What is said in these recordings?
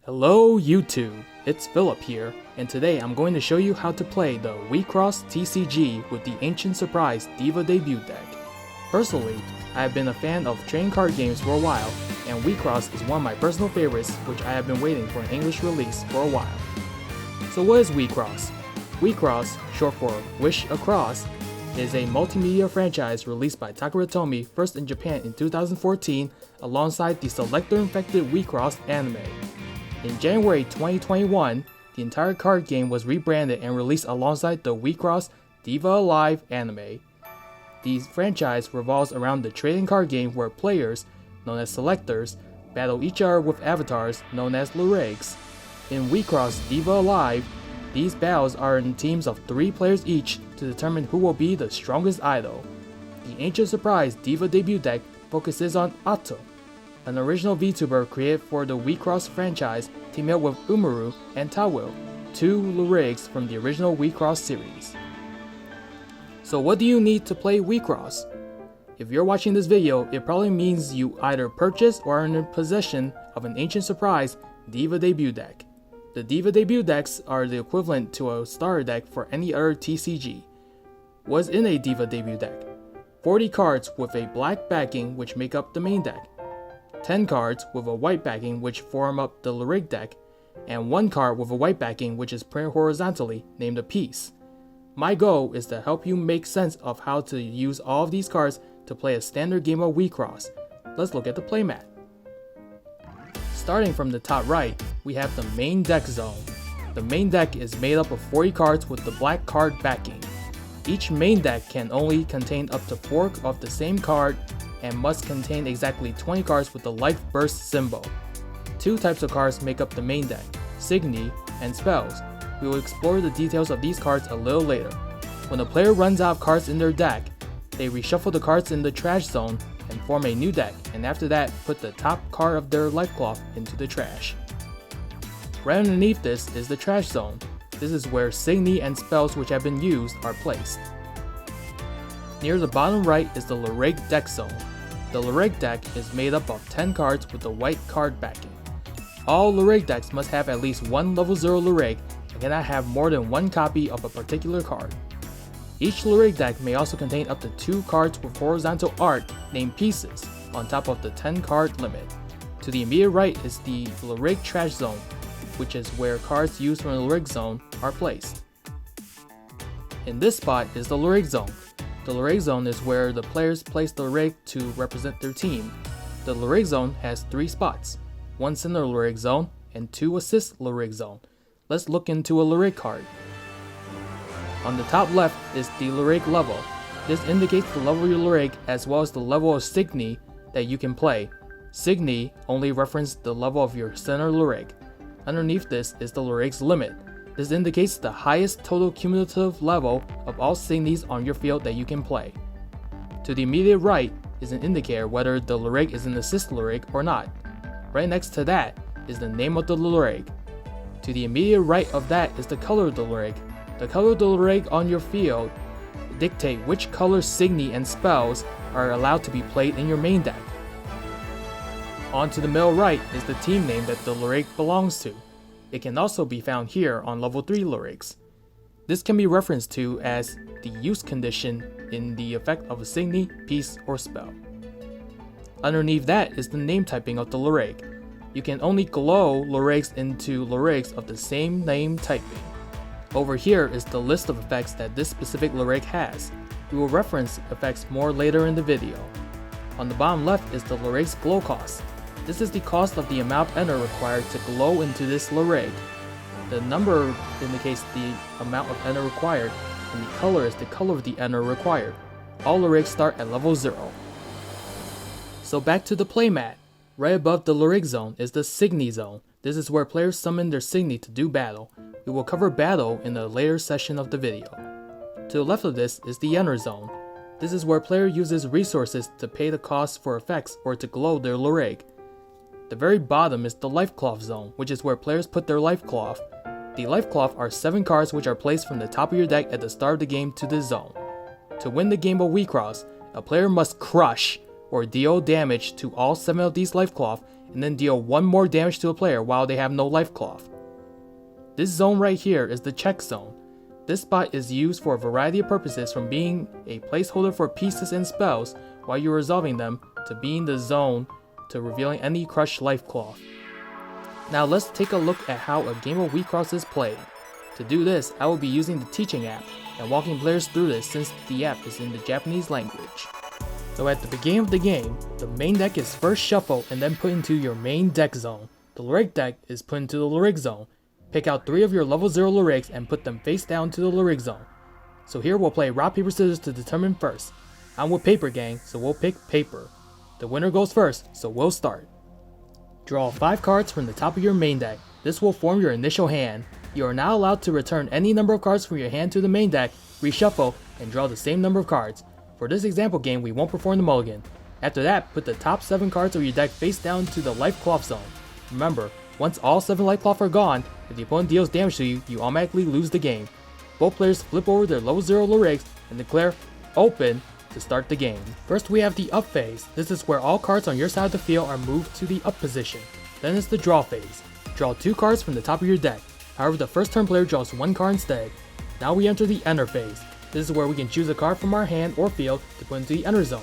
Hello YouTube, it's Philip here, and today I'm going to show you how to play the WeCross TCG with the Ancient Surprise Diva debut deck. Personally, I have been a fan of trading card games for a while, and WeCross is one of my personal favorites which I have been waiting for an English release for a while. So what is WeCross? WeCross, short for Wish Across, is a multimedia franchise released by Takara Tomy first in Japan in 2014 alongside the Selector Infected WeCross anime. In January 2021, the entire card game was rebranded and released alongside the WeCross Diva Alive anime. The franchise revolves around the trading card game where players, known as selectors, battle each other with avatars known as Lurigs. In WeCross Diva Alive, these battles are in teams of 3 players each to determine who will be the strongest idol. The Ancient Surprise Diva debut deck focuses on Ato, an original VTuber created for the WeCross franchise, teamed up with Umaru and Tawil, 2 Lurigs from the original WeCross series. So what do you need to play WeCross? If you're watching this video, it probably means you either purchased or are in possession of an Ancient Surprise Diva debut deck. The Diva debut decks are the equivalent to a starter deck for any other TCG. What's in a Diva debut deck? 40 cards with a black backing which make up the main deck, 10 cards with a white backing which form up the Lurig deck, and 1 card with a white backing which is printed horizontally named a piece. My goal is to help you make sense of how to use all of these cards to play a standard game of WeCross. Let's look at the playmat. Starting from the top right, we have the main deck zone. The main deck is made up of 40 cards with the black card backing. Each main deck can only contain up to 4 of the same card and must contain exactly 20 cards with the Life Burst symbol. 2 types of cards make up the main deck, Signy and Spells. We will explore the details of these cards a little later. When a player runs out of cards in their deck, they reshuffle the cards in the trash zone and form a new deck, and after that put the top card of their life cloth into the trash. Right underneath this is the trash zone. This is where Signy and Spells which have been used are placed. Near the bottom right is the Lurig deck zone. The Lurig deck is made up of 10 cards with the white card backing. All Lurig decks must have at least 1 level 0 Lurig and cannot have more than 1 copy of a particular card. Each Lurig deck may also contain up to 2 cards with horizontal art named pieces on top of the 10 card limit. To the immediate right is the Lurig trash zone, which is where cards used from the Lurig zone are placed. In this spot is the Lurig zone. The Lurig zone is where the players place the Lurig to represent their team. The Lurig zone has 3 spots, 1 center Lurig zone and 2 assist Lurig zone. Let's look into a Lurig card. On the top left is the Lurig level. This indicates the level of your Lurig as well as the level of Signy that you can play. Signy only references the level of your center Lurig. Underneath this is the Lurig's limit. This indicates the highest total cumulative level of all Signys on your field that you can play. To the immediate right is an indicator whether the Lurig is an assist Lurig or not. Right next to that is the name of the Lurig. To the immediate right of that is the color of the Lurig. The color of the Lurig on your field dictate which color Signy and Spells are allowed to be played in your main deck. On to the middle right is the team name that the Lurig belongs to. It can also be found here on level 3 Lurigs. This can be referenced to as the use condition in the effect of a Signy, piece, or spell. Underneath that is the name typing of the Lurig. You can only glow Lurigs into Lurigs of the same name typing. Over here is the list of effects that this specific Lurig has. We will reference effects more later in the video. On the bottom left is the Lurig's glow cost. This is the cost of the amount of Ender required to glow into this Lurig. The number indicates the amount of Ender required, and the color is the color of the Ender required. All Lurigs start at level 0. So back to the playmat. Right above the Lurig zone is the Signy zone. This is where players summon their Signy to do battle. We will cover battle in a later session of the video. To the left of this is the Ender zone. This is where player uses resources to pay the cost for effects or to glow their Lurig. The very bottom is the Life Cloth zone, which is where players put their Life Cloth. The Life Cloth are 7 cards which are placed from the top of your deck at the start of the game to this zone. To win the game of WeCross, a player must crush or deal damage to all 7 of these Life Cloth and then deal 1 more damage to a player while they have no life cloth. This zone right here is the check zone. This spot is used for a variety of purposes, from being a placeholder for pieces and spells while you're resolving them, to being the zone to revealing any crushed life cloth. Now let's take a look at how a game of Wheat Cross is played. To do this, I will be using the teaching app and walking players through this since the app is in the Japanese language. So at the beginning of the game, the main deck is first shuffled and then put into your main deck zone. The Lyric deck is put into the Lyric zone. Pick out 3 of your level 0 Lyrics and put them face down to the Lyric zone. So here we'll play rock, paper, scissors to determine first. I'm with Paper Gang, so we'll pick paper. The winner goes first, so we'll start. Draw 5 cards from the top of your main deck. This will form your initial hand. You are now allowed to return any number of cards from your hand to the main deck, reshuffle, and draw the same number of cards. For this example game, we won't perform the mulligan. After that, put the top 7 cards of your deck face down to the life cloth zone. Remember, once all 7 life cloth are gone, if the opponent deals damage to you, you automatically lose the game. Both players flip over their level 0 lyrics and declare open to start the game. First we have the up phase. This is where all cards on your side of the field are moved to the up position. Then it's the draw phase. Draw 2 cards from the top of your deck. However, the first turn player draws 1 card instead. Now we enter the enter phase. This is where we can choose a card from our hand or field to put into the enter zone.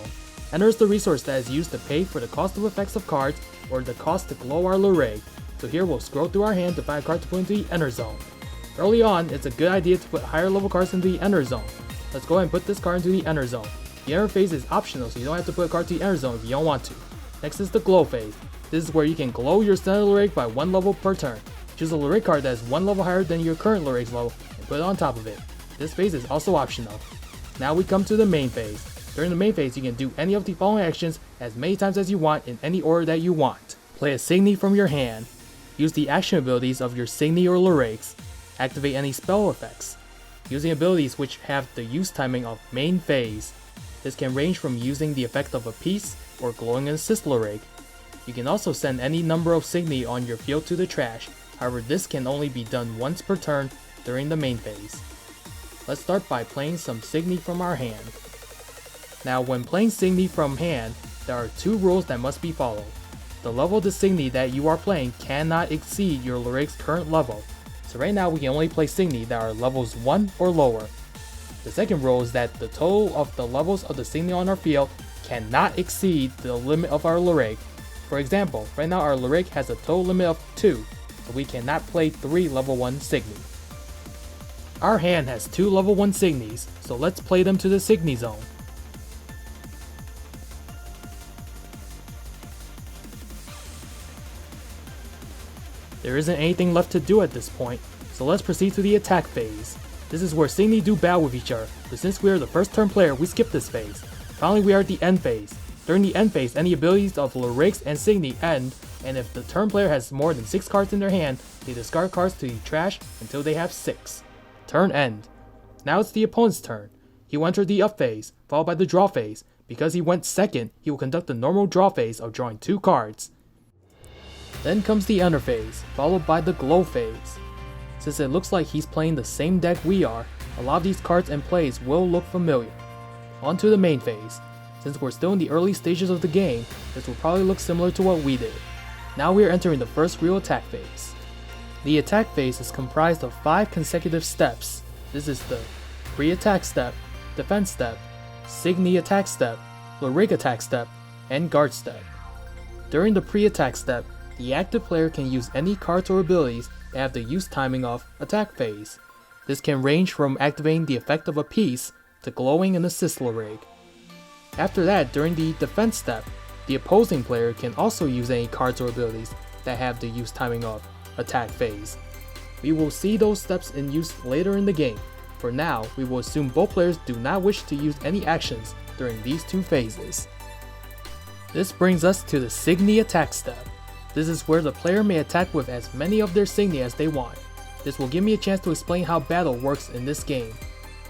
Enter is the resource that is used to pay for the cost of effects of cards or the cost to glow our lyric. So here we'll scroll through our hand to find a card to put into the enter zone. Early on, it's a good idea to put higher level cards into the enter zone. Let's go ahead and put this card into the enter zone. The enter phase is optional, so you don't have to put a card to the enter zone if you don't want to. Next is the glow phase. This is where you can glow your standard lyric by 1 level per turn. Choose a lyric card that is 1 level higher than your current lyric's level and put it on top of it. This phase is also optional. Now we come to the main phase. During the main phase, you can do any of the following actions as many times as you want in any order that you want. Play a Signy from your hand. Use the action abilities of your Signy or lyrics. Activate any spell effects. Using abilities which have the use timing of main phase. This can range from using the effect of a piece or glowing an assist lyric. You can also send any number of Signy on your field to the trash. However, this can only be done once per turn during the main phase. Let's start by playing some Signy from our hand. Now when playing Signy from hand, there are 2 rules that must be followed. The level of the Signy that you are playing cannot exceed your lyric's current level. So right now we can only play Signy that are levels 1 or lower. The second rule is that the total of the levels of the Signy on our field cannot exceed the limit of our lyric. For example, right now our lyric has a total limit of 2, so we cannot play 3 level 1 Signy. Our hand has 2 level 1 Signys, so let's play them to the Signy zone. There isn't anything left to do at this point, so let's proceed to the attack phase. This is where Signy do battle with each other, but since we are the first turn player, we skip this phase. Finally, we are at the end phase. During the end phase, any abilities of lyrics and Signy end, and if the turn player has more than 6 cards in their hand, they discard cards to the trash until they have 6. Turn end. Now it's the opponent's turn. He will enter the up phase, followed by the draw phase. Because he went second, he will conduct the normal draw phase of drawing 2 cards. Then comes the enter phase, followed by the glow phase. Since it looks like he's playing the same deck we are, a lot of these cards and plays will look familiar. On to the main phase. Since we're still in the early stages of the game, this will probably look similar to what we did. Now we are entering the first real attack phase. The attack phase is comprised of 5 consecutive steps. This is the pre-attack step, defense step, Signy attack step, lyric attack step, and guard step. During the pre-attack step, the active player can use any cards or abilities that have the use timing of attack phase. This can range from activating the effect of a piece to glowing an assist lyric. After that, during the defense step, the opposing player can also use any cards or abilities that have the use timing of attack phase. We will see those steps in use later in the game. For now, we will assume both players do not wish to use any actions during these 2 phases. This brings us to the Signy attack step. This is where the player may attack with as many of their Signy as they want. This will give me a chance to explain how battle works in this game.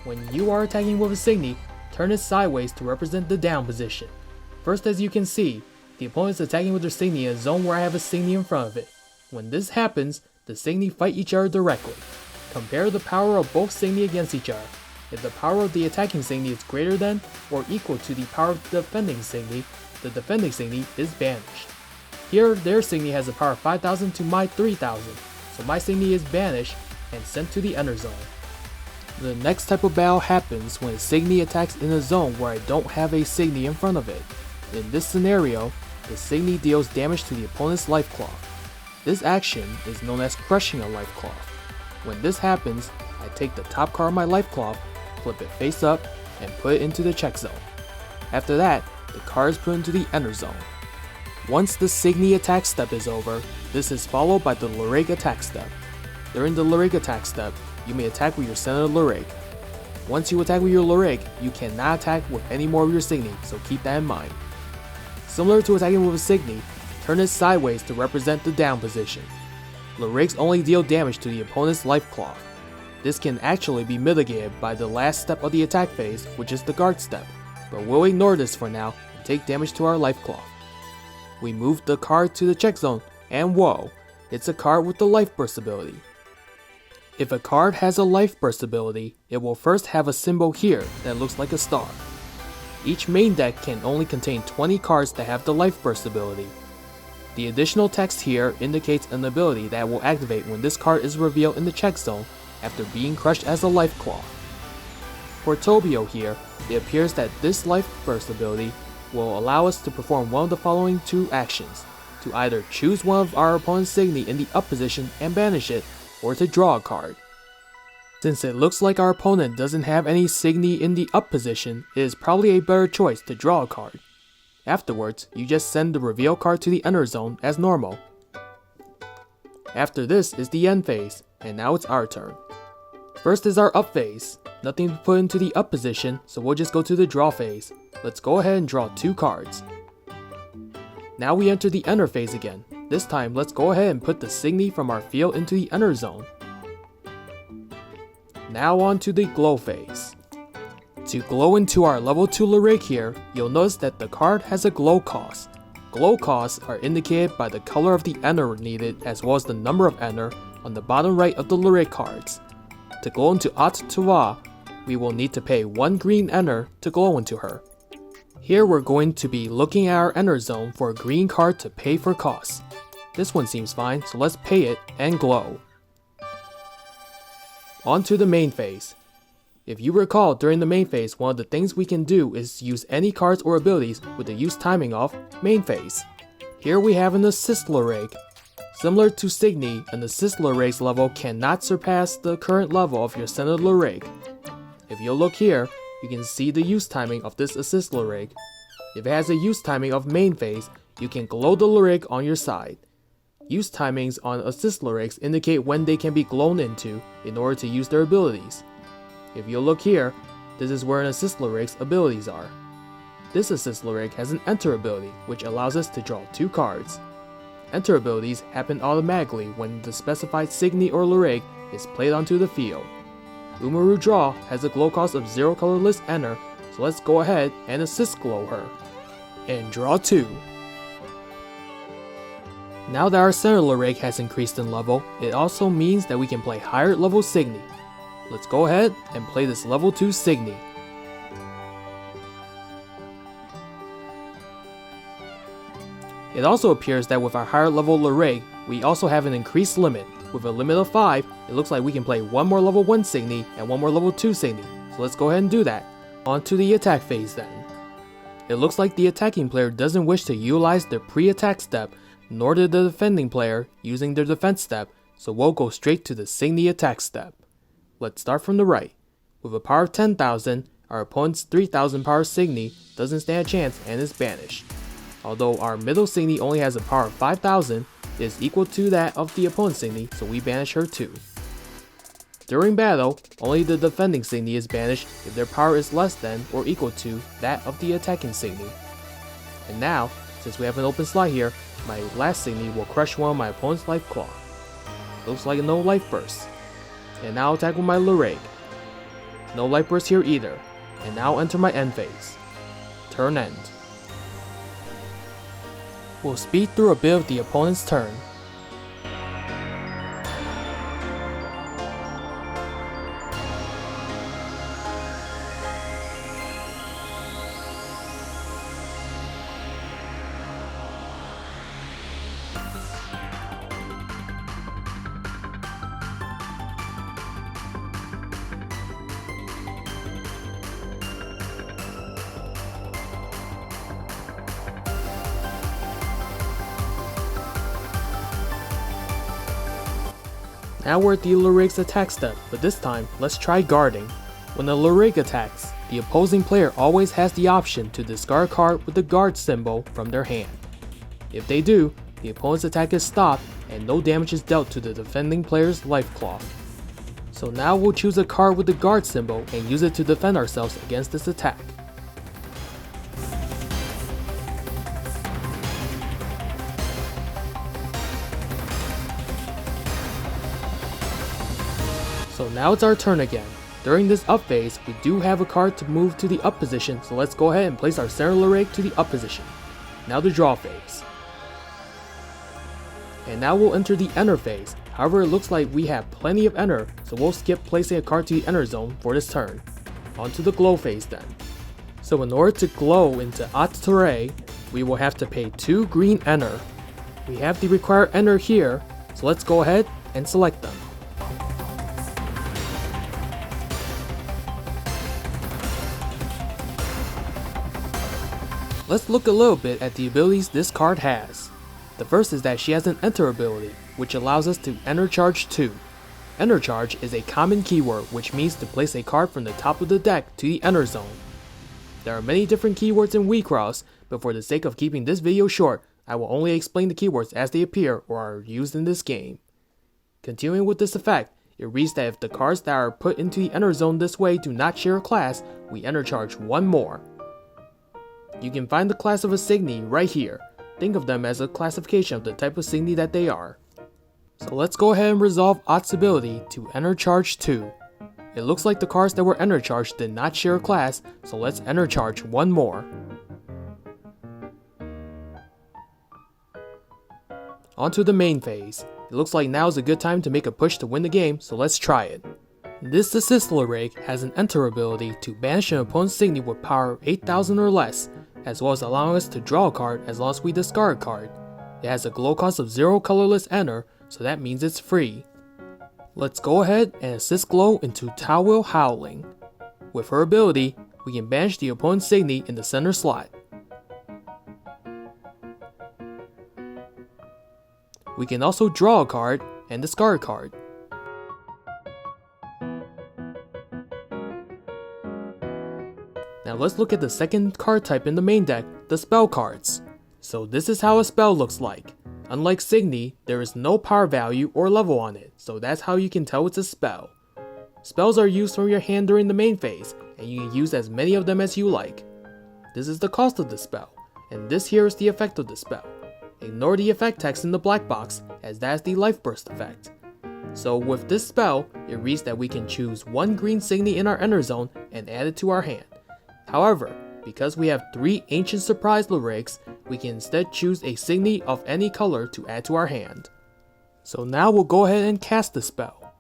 When you are attacking with a Signy, turn it sideways to represent the down position. First, as you can see, the opponent is attacking with their Signy in a zone where I have a Signy in front of it. When this happens, the Signy fight each other directly. Compare the power of both Signy against each other. If the power of the attacking Signy is greater than or equal to the power of the defending Signy, the defending Signy is banished. Here, their Signy has a power of 5000 to my 3000, so my Signy is banished and sent to the Ender Zone. The next type of battle happens when a Signy attacks in a zone where I don't have a Signy in front of it. In this scenario, the Signy deals damage to the opponent's Life Cloth. This action is known as crushing a Life Cloth. When this happens, I take the top card of my Life Cloth, flip it face up, and put it into the check zone. After that, the card is put into the Ender Zone. Once the Signy attack step is over, this is followed by the Lureg attack step. During the Lureg attack step, you may attack with your Senator Lureg. Once you attack with your Lureg, you cannot attack with any more of your Signy, so keep that in mind. Similar to attacking with a Signy, turn it sideways to represent the down position. Luregs only deal damage to the opponent's Life Cloth. This can actually be mitigated by the last step of the attack phase, which is the guard step, but we'll ignore this for now and take damage to our Life Cloth. We move the card to the check zone, and whoa, it's a card with the Life Burst ability. If a card has a Life Burst ability, it will first have a symbol here that looks like a star. Each main deck can only contain 20 cards that have the Life Burst ability. The additional text here indicates an ability that will activate when this card is revealed in the check zone after being crushed as a Life Cloth. For Tobio here, it appears that this Life Burst ability will allow us to perform one of the following two actions: to either choose one of our opponent's Signy in the up position and banish it, or to draw a card. Since it looks like our opponent doesn't have any Signy in the up position, it is probably a better choice to draw a card. Afterwards, you just send the reveal card to the Ender Zone as normal. After this is the end phase, and now it's our turn. First is our up phase. Nothing to put into the up position, so we'll just go to the draw phase. Let's go ahead and draw 2 cards. Now we enter the Ender phase again. This time, let's go ahead and put the Signy from our field into the Ender Zone. Now on to the glow phase. To glow into our level 2 Lureg here, you'll notice that the card has a glow cost. Glow costs are indicated by the color of the Ender needed as well as the number of Ender on the bottom right of the Lureg cards. To glow into Attuva, we will need to pay 1 green Ender to glow into her. Here we're going to be looking at our Ender Zone for a green card to pay for costs. This one seems fine, so let's pay it and glow. On to the main phase. If you recall, during the main phase, one of the things we can do is use any cards or abilities with the use timing of main phase. Here we have an Assist Lureg. Similar to Signy, an Assist Lureg's level cannot surpass the current level of your Senator Lureg. If you look here, you can see the use timing of this Assist Lureg. If it has a use timing of main phase, you can glow the Lureg on your side. Use timings on Assist Luregs indicate when they can be glown into in order to use their abilities. If you look here, this is where an Assist Lureg's abilities are. This Assist Lureg has an Enter ability, which allows us to draw 2 cards. Enter abilities happen automatically when the specified Signy or Lureg is played onto the field. Umaru Draw has a glow cost of 0 colorless Enter, so let's go ahead and Assist Glow her. And draw 2. Now that our Senator Lureg has increased in level, it also means that we can play higher level Signy. Let's go ahead and play this level 2 Signy. It also appears that with our higher level Lureg, we also have an increased limit. With a limit of 5, it looks like we can play 1 more level 1 Signy and 1 more level 2 Signy. So let's go ahead and do that. On to the attack phase then. It looks like the attacking player doesn't wish to utilize their pre-attack step, nor did the defending player using their defense step, so we'll go straight to the Signy attack step. Let's start from the right. With a power of 10,000, our opponent's 3,000 power Signy doesn't stand a chance and is banished. Although our middle Signy only has a power of 5,000, it is equal to that of the opponent's Signy, so we banish her too. During battle, only the defending Signy is banished if their power is less than or equal to that of the attacking Signy. And now, since we have an open slot here, my last Signy will crush one of my opponent's Life Cloth. Looks like no Life Burst. And now attack with my Lureg. No Life Burst here either. And now enter my end phase. Turn end. We'll speed through a bit of the opponent's turn. Now we're at the Lyric's attack step, but this time, let's try guarding. When the Lyric attacks, the opposing player always has the option to discard a card with the guard symbol from their hand. If they do, the opponent's attack is stopped and no damage is dealt to the defending player's life cloth. So now we'll choose a card with the guard symbol and use it to defend ourselves against this attack. So now it's our turn again. During this up phase, we do have a card to move to the up position, so let's go ahead and place our center Lyric to the up position. Now the draw phase. And now we'll enter the enter phase. However, it looks like we have plenty of enter, so we'll skip placing a card to the enter zone for this turn. On to the glow phase then. So in order to glow into Atzure, we will have to pay 2 green enter. We have the required enter here, so let's go ahead and select them. Let's look a little bit at the abilities this card has. The first is that she has an enter ability, which allows us to enter charge 2. Enter charge is a common keyword which means to place a card from the top of the deck to the enter zone. There are many different keywords in WeCross, but for the sake of keeping this video short, I will only explain the keywords as they appear or are used in this game. Continuing with this effect, it reads that if the cards that are put into the enter zone this way do not share a class, we enter charge 1 more. You can find the class of a Signy right here. Think of them as a classification of the type of Signy that they are. So let's go ahead and resolve Ott's ability to enter charge 2. It looks like the cards that were enter charged did not share a class, so let's enter charge 1 more. On to the main phase. It looks like now is a good time to make a push to win the game, so let's try it. This Assist Lyric has an enter ability to banish an opponent's Signy with power 8000 or less, as well as allowing us to draw a card as long as we discard a card. It has a glow cost of 0 colorless enter, so that means it's free. Let's go ahead and assist Glow into Towel Howling. With her ability, we can banish the opponent's Signy in the center slot. We can also draw a card and discard a card. Now let's look at the second card type in the main deck, the spell cards. So this is how a spell looks like. Unlike Signy, there is no power value or level on it, so that's how you can tell it's a spell. Spells are used from your hand during the main phase, and you can use as many of them as you like. This is the cost of the spell, and this here is the effect of the spell. Ignore the effect text in the black box, as that is the life burst effect. So with this spell, it reads that we can choose 1 green Signy in our enter zone and add it to our hand. However, because we have 3 Ancient Surprise Lyrics, we can instead choose a Signy of any color to add to our hand. So now we'll go ahead and cast the spell.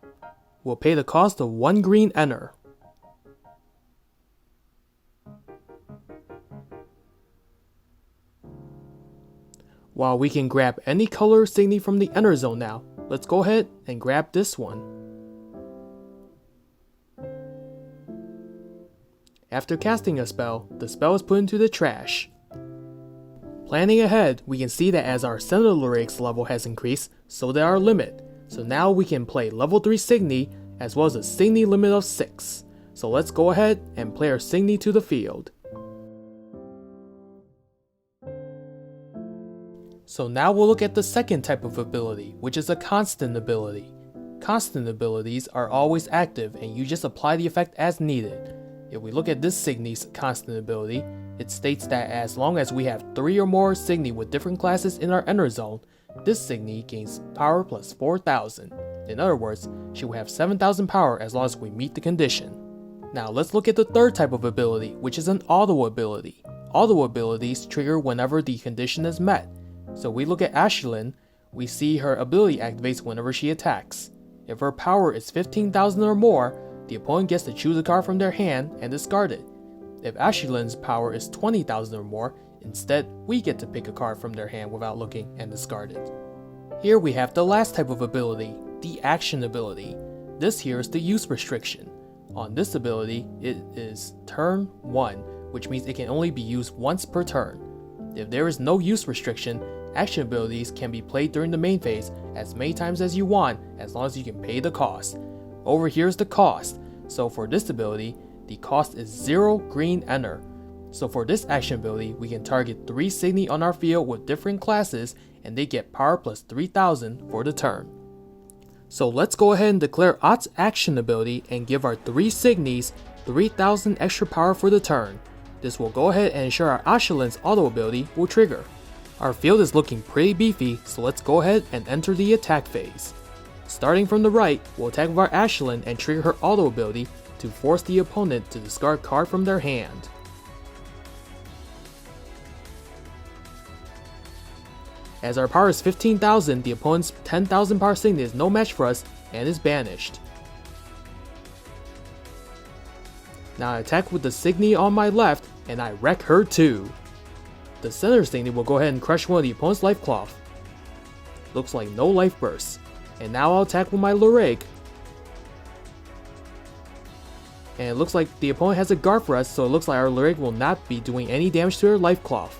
We'll pay the cost of 1 green enter. While we can grab any color Signy from the enter zone now, let's go ahead and grab this one. After casting a spell, the spell is put into the trash. Planning ahead, we can see that as our center Lyric's level has increased, so did our limit. So now we can play level 3 Signy, as well as a Signy limit of 6. So let's go ahead and play our Signy to the field. So now we'll look at the second type of ability, which is a constant ability. Constant abilities are always active and you just apply the effect as needed. If we look at this Signy's constant ability, it states that as long as we have 3 or more Signy with different classes in our enter zone, this Signy gains power plus 4000. In other words, she will have 7000 power as long as we meet the condition. Now let's look at the third type of ability, which is an auto ability. Auto abilities trigger whenever the condition is met. So we look at Ashlyn, we see her ability activates whenever she attacks. If her power is 15,000 or more, the opponent gets to choose a card from their hand and discard it. If Ashlyn's power is 20,000 or more, instead we get to pick a card from their hand without looking and discard it. Here we have the last type of ability, the action ability. This here is the use restriction. On this ability, it is turn 1, which means it can only be used once per turn. If there is no use restriction, Action abilities can be played during the main phase as many times as you want as long as you can pay the cost. Over here is the cost. So for this ability, the cost is 0 green enter. So for this action ability, we can target 3 Signy on our field with different classes and they get power plus 3000 for the turn. So let's go ahead and declare Ott's action ability and give our 3 Signys 3000 extra power for the turn. This will go ahead and ensure our Ashlan's auto ability will trigger. Our field is looking pretty beefy, so let's go ahead and enter the attack phase. Starting from the right, we'll attack with our Ashlan and trigger her auto ability to force the opponent to discard a card from their hand. As our power is 15,000, the opponent's 10,000 power Signy is no match for us and is banished. Now I attack with the Signy on my left and I wreck her too. The center Signy will go ahead and crush one of the opponent's life cloth. Looks like no life bursts. And now I'll attack with my Lurig. And it looks like the opponent has a guard for us, so it looks like our Lurig will not be doing any damage to her life cloth.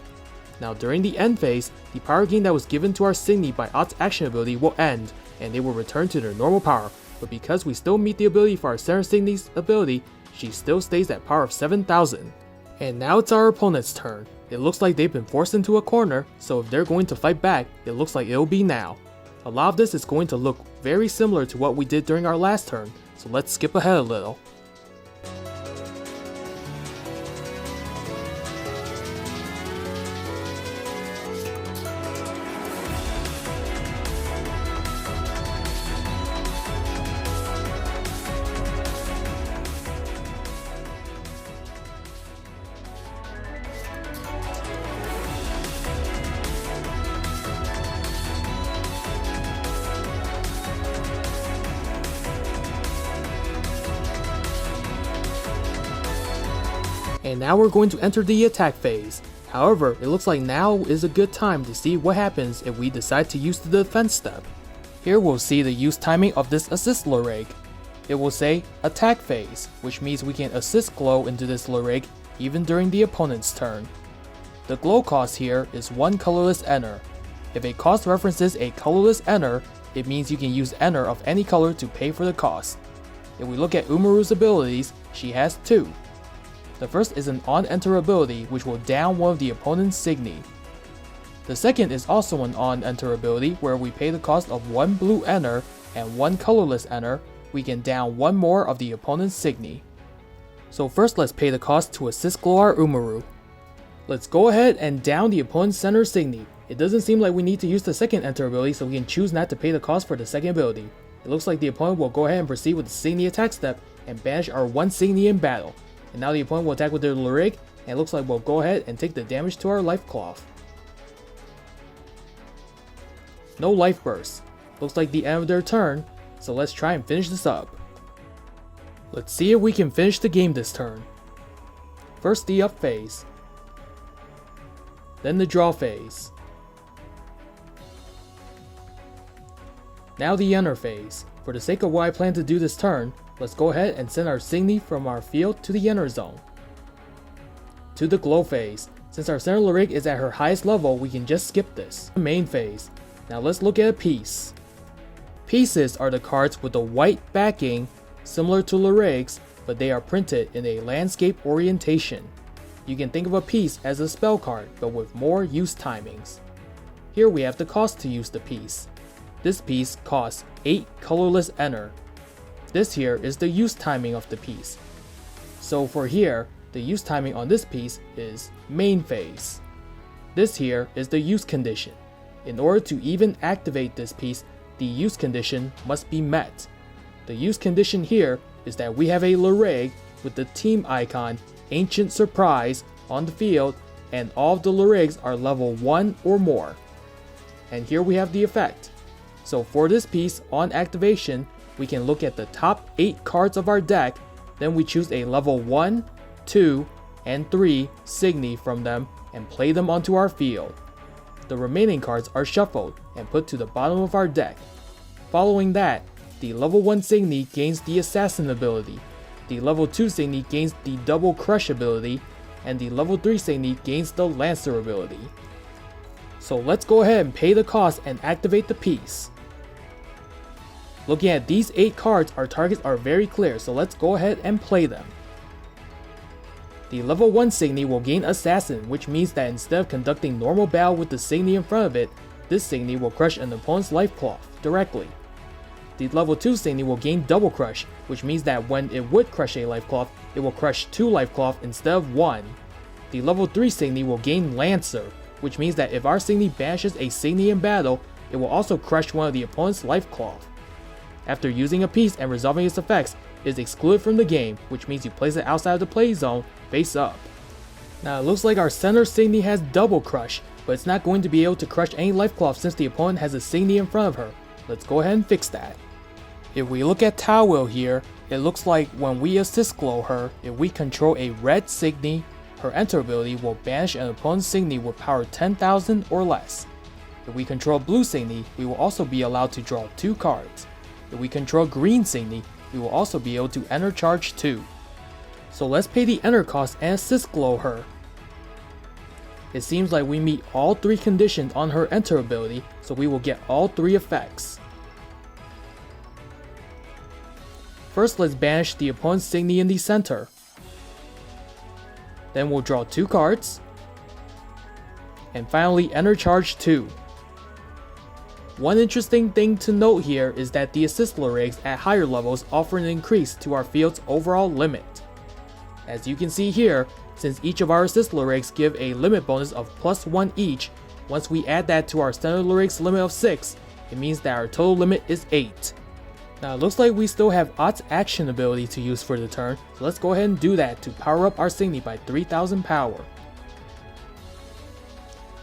Now during the end phase, the power gain that was given to our Signy by Ott's action ability will end, and they will return to their normal power, but because we still meet the ability for our center Signy's ability, she still stays at power of 7000. And now it's our opponent's turn. It looks like they've been forced into a corner, so if they're going to fight back, it looks like it'll be now. A lot of this is going to look very similar to what we did during our last turn, so let's skip ahead a little. And now we're going to enter the attack phase. However, it looks like now is a good time to see what happens if we decide to use the defense step. Here we'll see the use timing of this assist Lurig. It will say attack phase, which means we can assist glow into this Lurig even during the opponent's turn. The glow cost here is 1 colorless enter. If a cost references a colorless enter, it means you can use enter of any color to pay for the cost. If we look at Umaru's abilities, she has 2. The first is an on-enter ability which will down one of the opponent's Signy. The second is also an on-enter ability where we pay the cost of 1 blue enter and 1 colorless enter, we can down 1 more of the opponent's Signy. So first let's pay the cost to assist glow our Umaru. Let's go ahead and down the opponent's center Signy. It doesn't seem like we need to use the second enter ability, so we can choose not to pay the cost for the second ability. It looks like the opponent will go ahead and proceed with the Signy attack step and banish our 1 Signy in battle. And now the opponent will attack with their Lurig, and it looks like we'll go ahead and take the damage to our life cloth. No life burst. Looks like the end of their turn, so let's try and finish this up. Let's see if we can finish the game this turn. First the up phase, then the draw phase, now the enter phase. For the sake of what I plan to do this turn, let's go ahead and send our Signy from our field to the enter zone. To the glow phase. Since our center Lurig is at her highest level, we can just skip this. The main phase. Now let's look at a piece. Pieces are the cards with the white backing, similar to Lurig's, but they are printed in a landscape orientation. You can think of a piece as a spell card, but with more use timings. Here we have the cost to use the piece. This piece costs 8 colorless enter. This here is the use timing of the piece. So for here, the use timing on this piece is main phase. This here is the use condition. In order to even activate this piece, the use condition must be met. The use condition here is that we have a Lurig with the team icon Ancient Surprise on the field, and all of the Lurigs are level 1 or more. And here we have the effect. So for this piece, on activation, we can look at the top 8 cards of our deck, then we choose a level 1, 2, and 3 Signy from them and play them onto our field. The remaining cards are shuffled and put to the bottom of our deck. Following that, the level 1 Signy gains the Assassin ability, the level 2 Signy gains the Double Crush ability, and the level 3 Signy gains the Lancer ability. So let's go ahead and pay the cost and activate the piece. Looking at these 8 cards, our targets are very clear, so let's go ahead and play them. The level 1 Signy will gain Assassin, which means that instead of conducting normal battle with the Signy in front of it, this Signy will crush an opponent's life cloth directly. The level 2 Signy will gain Double Crush, which means that when it would crush a life cloth, it will crush 2 life cloth instead of 1. The level 3 Signy will gain Lancer, which means that if our Signy banishes a Signy in battle, it will also crush one of the opponent's life cloth. After using a piece and resolving its effects, it is excluded from the game, which means you place it outside of the play zone, face up. Now it looks like our center Signy has Double Crush, but it's not going to be able to crush any life cloth since the opponent has a Signy in front of her. Let's go ahead and fix that. If we look at Towel here, it looks like when we assist glow her, if we control a red Signy, her enter ability will banish an opponent's Signy with power 10,000 or less. If we control blue Signy, we will also be allowed to draw 2 cards. If we control green Signy, we will also be able to enter charge 2. So let's pay the enter cost and assist glow her. It seems like we meet all 3 conditions on her enter ability, so we will get all 3 effects. First, let's banish the opponent's Signy in the center. Then we'll draw 2 cards. And finally enter charge 2. One interesting thing to note here is that the assist lyrics at higher levels offer an increase to our field's overall limit. As you can see here, since each of our assist lyrics give a limit bonus of +1 each, once we add that to our standard lyrics limit of 6, it means that our total limit is 8. Now it looks like we still have Ott's action ability to use for the turn, so let's go ahead and do that to power up our Signy by 3000 power.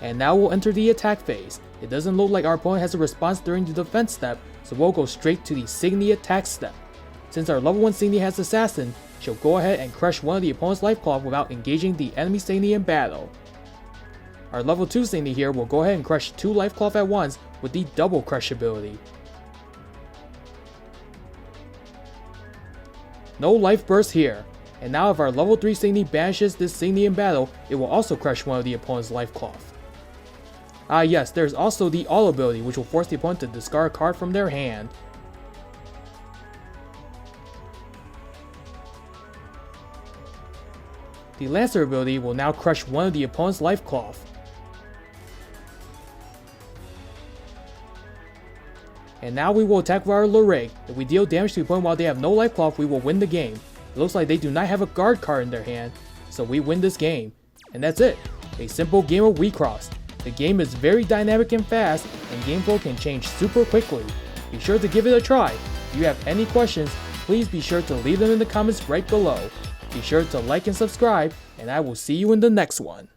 And now we'll enter the attack phase. It doesn't look like our opponent has a response during the defense step, so we'll go straight to the Signy attack step. Since our level 1 Signy has Assassin, she'll go ahead and crush one of the opponent's life cloth without engaging the enemy Signy in battle. Our level 2 Signy here will go ahead and crush 2 life cloth at once with the Double Crush ability. No life burst here, and now if our level 3 Signy banishes this Signy in battle, it will also crush one of the opponent's life cloth. Ah yes, there's also the All ability, which will force the opponent to discard a card from their hand. The Lancer ability will now crush one of the opponent's life cloth. And now we will attack with our Lyric. If we deal damage to the opponent while they have no life cloth, we will win the game. It looks like they do not have a guard card in their hand, so we win this game. And that's it, a simple game of WeCross. The game is very dynamic and fast, and game flow can change super quickly. Be sure to give it a try. If you have any questions, please be sure to leave them in the comments right below. Be sure to like and subscribe, and I will see you in the next one.